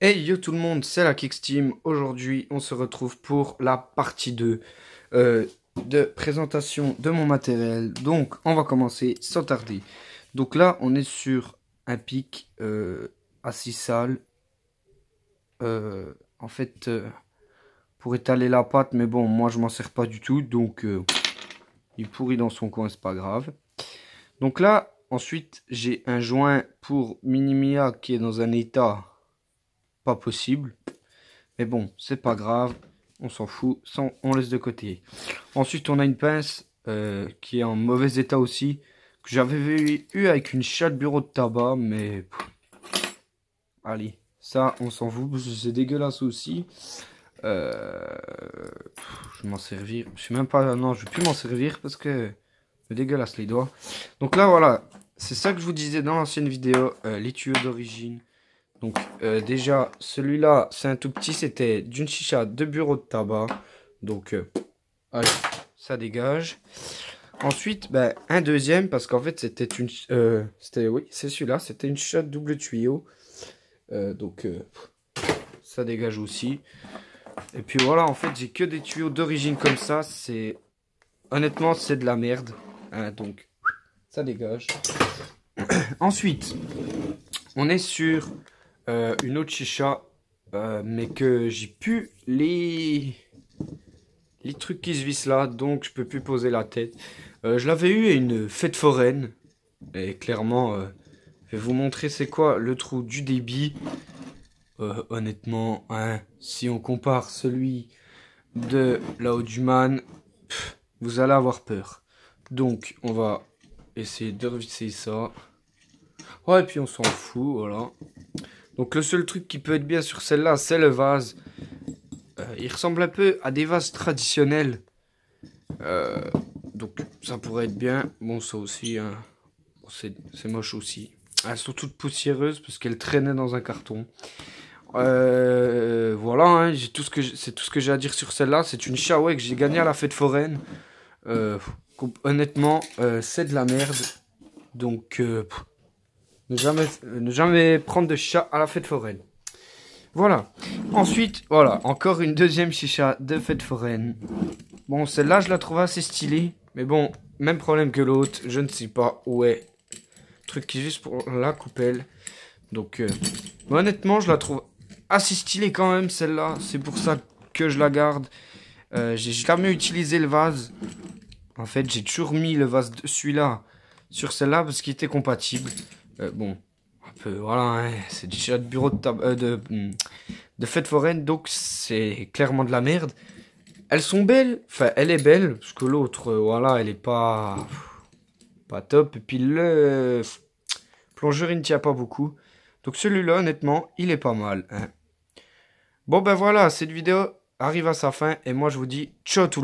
Hey yo tout le monde, c'est la Kicks Team. Aujourd'hui, on se retrouve pour la partie 2 de présentation de mon matériel. Donc, on va commencer sans tarder. Donc là, on est sur un pic assez sale. En fait, pour étaler la pâte, mais bon, moi je m'en sers pas du tout. Donc, il pourrit dans son coin, c'est pas grave. Donc là, ensuite, j'ai un joint pour Minimia qui est dans un état pas possible. Mais bon, c'est pas grave, on s'en fout, on laisse de côté. Ensuite, on a une pince qui est en mauvais état aussi, que j'avais eu avec une chatte bureau de tabac, mais allez, ça, on s'en fout, parce que c'est dégueulasse aussi. Je vais m'en servir, je sais même pas, non, je vais plus m'en servir parce que c'est dégueulasse les doigts. Donc là, voilà, c'est ça que je vous disais dans l'ancienne vidéo, les tuyaux d'origine. Donc déjà, celui-là, c'est un tout petit, c'était d'une chicha de bureau de tabac. Donc, allez, ça dégage. Ensuite, ben, un deuxième, parce qu'en fait, c'était une... oui, c'est celui-là, c'était une chicha double tuyau. Donc, ça dégage aussi. Et puis voilà, en fait, j'ai que des tuyaux d'origine comme ça. C'est... Honnêtement, c'est de la merde. Hein, donc, ça dégage. Ensuite, on est sur... une autre chicha, mais que j'ai plus les trucs qui se vissent là, donc je peux plus poser la tête. Je l'avais eu à une fête foraine, et clairement, je vais vous montrer c'est quoi le trou du débit. Honnêtement, hein, si on compare celui de la Haut-du-Man, vous allez avoir peur. Donc, on va essayer de revisser ça. Ouais, et puis on s'en fout, voilà. Donc le seul truc qui peut être bien sur celle-là, c'est le vase. Il ressemble un peu à des vases traditionnels. Donc ça pourrait être bien. Bon, ça aussi, hein, c'est moche aussi. Elles sont toutes poussiéreuses parce qu'elles traînaient dans un carton. Voilà, hein, c'est tout ce que j'ai à dire sur celle-là. C'est une Shawei que j'ai gagnée à la fête foraine. Honnêtement, c'est de la merde. Donc, ne jamais prendre de chat à la fête foraine. Voilà. Ensuite, voilà, encore une deuxième chicha de fête foraine. Bon, celle-là, je la trouve assez stylée. Mais bon, même problème que l'autre. Je ne sais pas où est le truc qui est juste pour la coupelle. Donc, honnêtement, je la trouve assez stylée quand même, celle-là. C'est pour ça que je la garde. J'ai jamais utilisé le vase. En fait, j'ai toujours mis le vase de celui-là sur celle-là parce qu'il était compatible. Bon, un peu, voilà, hein, c'est du chat de bureau de fête foraine, donc c'est clairement de la merde. Elles sont belles, enfin, elle est belle, parce que l'autre, voilà, elle est pas top. Et puis le plongeur, il ne tient pas beaucoup. Donc celui-là, honnêtement, il est pas mal. Hein. Bon, ben voilà, cette vidéo arrive à sa fin, et moi, je vous dis ciao tout le monde.